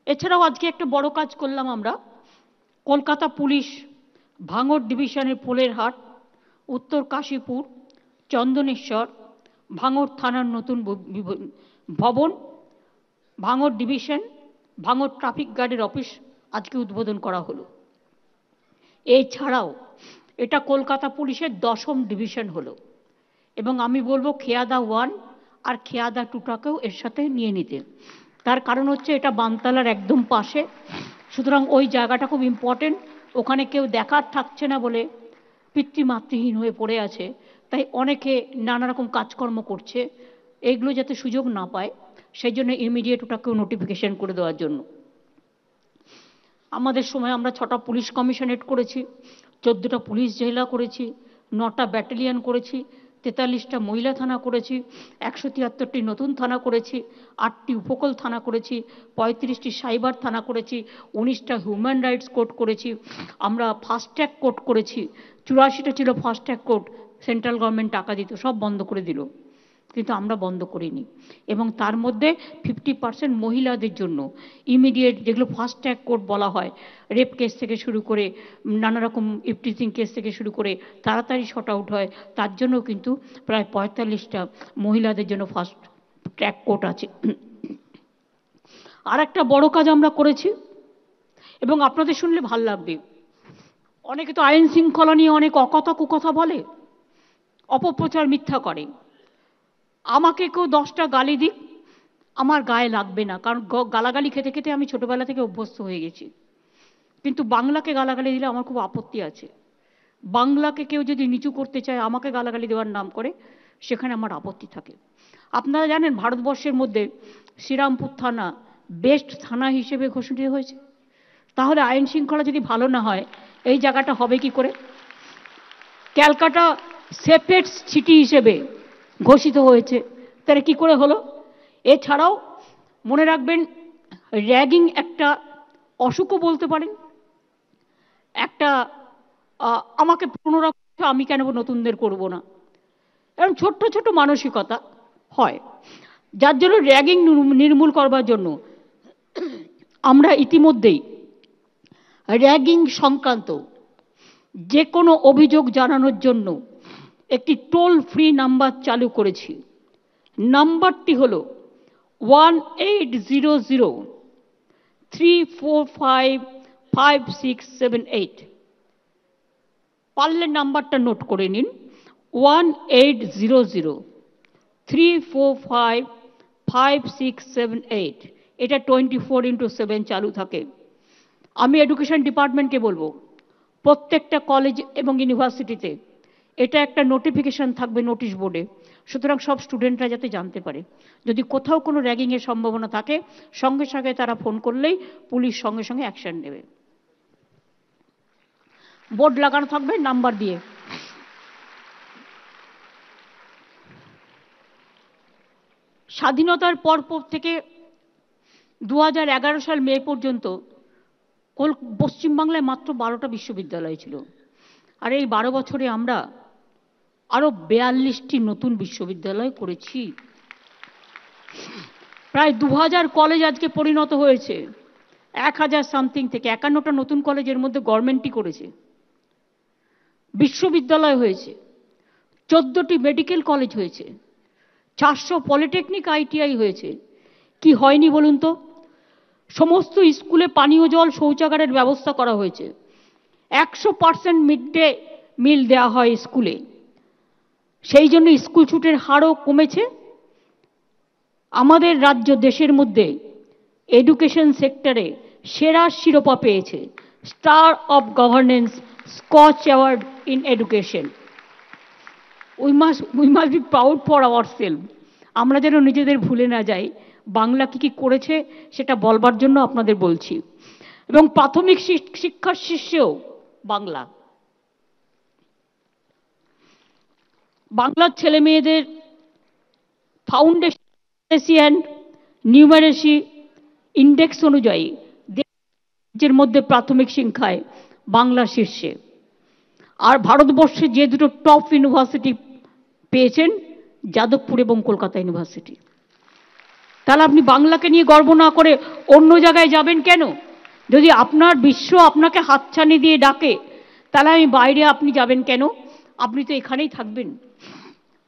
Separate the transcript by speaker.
Speaker 1: এছাড়াও আজকে একটা বড় কাজ করলাম আমরা। কলকাতা পুলিশ ভাঙড় ডিভিশনের পোলেরহাট, উত্তর কাশীপুর, চন্দনেশ্বর, ভাঙড় থানার নতুন ভবন, ভাঙড় ডিভিশন, ভাঙড় ট্রাফিক গার্ডের অফিস আজকে উদ্বোধন করা হলো। এছাড়াও এটা কলকাতা পুলিশের 10ম ডিভিশন হলো, এবং আমি বলবো খেয়াদা 1 আর খেয়াদা 2টাকেও এর সাথে নিয়ে নিতে। তার কারণ হচ্ছে এটা বানতলার একদম পাশে, সুতরাং ওই জায়গাটা খুব ইম্পর্টেন্ট। ওখানে কেউ দেখার থাকছে না বলে পিতৃমাতৃহীন হয়ে পড়ে আছে, তাই অনেকে নানা রকম কাজকর্ম করছে, এইগুলো যাতে সুযোগ না পায় সেই জন্য ইমিডিয়েট ওটাকেও নোটিফিকেশন করে দেওয়ার জন্য। আমাদের সময় আমরা 6টা পুলিশ কমিশনারেট করেছি, 14টা পুলিশ জেলা করেছি, 9টা ব্যাটালিয়ন করেছি, 43টা মহিলা থানা করেছি, 173টি নতুন থানা করেছি, 8টি উপকূল থানা করেছি, 35টি সাইবার থানা করেছি, 19টা হিউম্যান রাইটস কোর্ট করেছি, আমরা ফাস্ট ট্র্যাক কোর্ট করেছি। 84টা ছিল fast track court, central government টাকা দিত, সব বন্ধ করে দিল, কিন্তু আমরা বন্ধ করিনি। এবং তার মধ্যে 50% মহিলাদের জন্য ইমিডিয়েট, যেগুলো ফাস্ট ট্র্যাক কোর্ট বলা হয়, রেপ কেস থেকে শুরু করে নানা রকম ইফটিজিং কেস থেকে শুরু করে তাড়াতাড়ি শর্ট আউট হয়, তার জন্য কিন্তু প্রায় 45টা মহিলাদের জন্য ফাস্ট ট্র্যাক কোর্ট আছে। আর একটা বড় কাজ আমরা করেছি, এবং আপনাদের শুনলে ভাল লাগবে। অনেকে তো আইন শৃঙ্খলা নিয়ে অনেক অকথা কুকথা বলে, অপপ্রচার মিথ্যা করে। আমাকে কেউ 10টা গালি দিক, আমার গায়ে লাগবে না, কারণ গালাগালি খেতে খেতে আমি ছোটবেলা থেকে অভ্যস্ত হয়ে গেছি। কিন্তু বাংলাকে গালাগালি দিলে আমার খুব আপত্তি আছে। বাংলাকে কেউ যদি নিচু করতে চায়, আমাকে গালাগালি দেওয়ার নাম করে, সেখানে আমার আপত্তি থাকে। আপনারা জানেন ভারতবর্ষের মধ্যে শ্রীরামপুর থানা বেস্ট থানা হিসেবে ঘোষিত হয়েছে। তাহলে আইন শৃঙ্খলা যদি ভালো না হয়, এই জায়গাটা হবে কি করে? ক্যালকাটা সেফেস্ট সিটি হিসেবে ঘোষিত হয়েছে, তাহলে কি করে হলো? এছাড়াও মনে রাখবেন, র্যাগিং একটা অসুখও বলতে পারেন। একটা আমাকে পুনরা আমি কেন নতুনদের করব না, এরকম ছোট্ট ছোট মানসিকতা হয়, যার জন্য র্যাগিং নির্মূল করবার জন্য আমরা ইতিমধ্যেই র্যাগিং সংক্রান্ত যে কোনো অভিযোগ জানানোর জন্য একটি টোল ফ্রি নাম্বার চালু করেছি। নাম্বারটি হলো 1800-345-5678। পারলে নাম্বারটা নোট করে নিন, 1800-345-5678। এটা 24x7 চালু থাকে। আমি এডুকেশন ডিপার্টমেন্টকে বলবো, প্রত্যেকটা কলেজ এবং ইউনিভার্সিটিতে এটা একটা নোটিফিকেশন থাকবে নোটিশ বোর্ডে, সুতরাং সব স্টুডেন্টরা যাতে জানতে পারে। যদি কোথাও কোনো র্যাগিংয়ের সম্ভাবনা থাকে, সঙ্গে সঙ্গে তারা ফোন করলেই পুলিশ সঙ্গে সঙ্গে অ্যাকশন নেবে। বোর্ড লাগানো থাকবে নাম্বার দিয়ে। স্বাধীনতার পর থেকে 2011 সাল মে পর্যন্ত পশ্চিমবাংলায় মাত্র 12টা বিশ্ববিদ্যালয় ছিল, আর এই 12 বছরে আমরা আরো 42টি নতুন বিশ্ববিদ্যালয় করেছি। প্রায় 2000 কলেজ আজকে পরিণত হয়েছে, 1000 সামথিং থেকে 51টা নতুন কলেজের মধ্যে গভর্নমেন্টই করেছে। বিশ্ববিদ্যালয় হয়েছে, 14টি মেডিকেল কলেজ হয়েছে, 400 পলিটেকনিক আইটিআই হয়েছে। কি হয়নি বলুন তো? সমস্ত স্কুলে পানীয় জল, শৌচাগারের ব্যবস্থা করা হয়েছে, 100% মিড ডে মিল দেওয়া হয় স্কুলে, সেই জন্য স্কুল ছুটের হারও কমেছে। আমাদের রাজ্য দেশের মধ্যে এডুকেশন সেক্টরে সেরা শিরোপা পেয়েছে, star of governance Scotch award in education. We must be proud for ourself. আমরা যেন নিজেদের ভুলে না যাই, বাংলা কি কি করেছে সেটা বলবার জন্য আপনাদের বলছি। এবং প্রাথমিক শিক্ষার শীর্ষেও বাংলা। বাংলার ছেলে মেয়েদের ফাউন্ডেশন নিউমারেসি ইন্ডেক্স অনুযায়ী দেশের মধ্যে প্রাথমিক শিক্ষায় বাংলা শীর্ষে। আর ভারতবর্ষে যে দুটো টপ ইউনিভার্সিটি পেয়েছেন, যাদবপুর এবং কলকাতা ইউনিভার্সিটি। তাহলে আপনি বাংলাকে নিয়ে গর্ব না করে অন্য জায়গায় যাবেন কেন? যদি আপনার বিশ্ব আপনাকে হাতছানি দিয়ে ডাকে, তাহলে আমি বাইরে আপনি যাবেন কেন? আপনি তো এখানেই থাকবেন।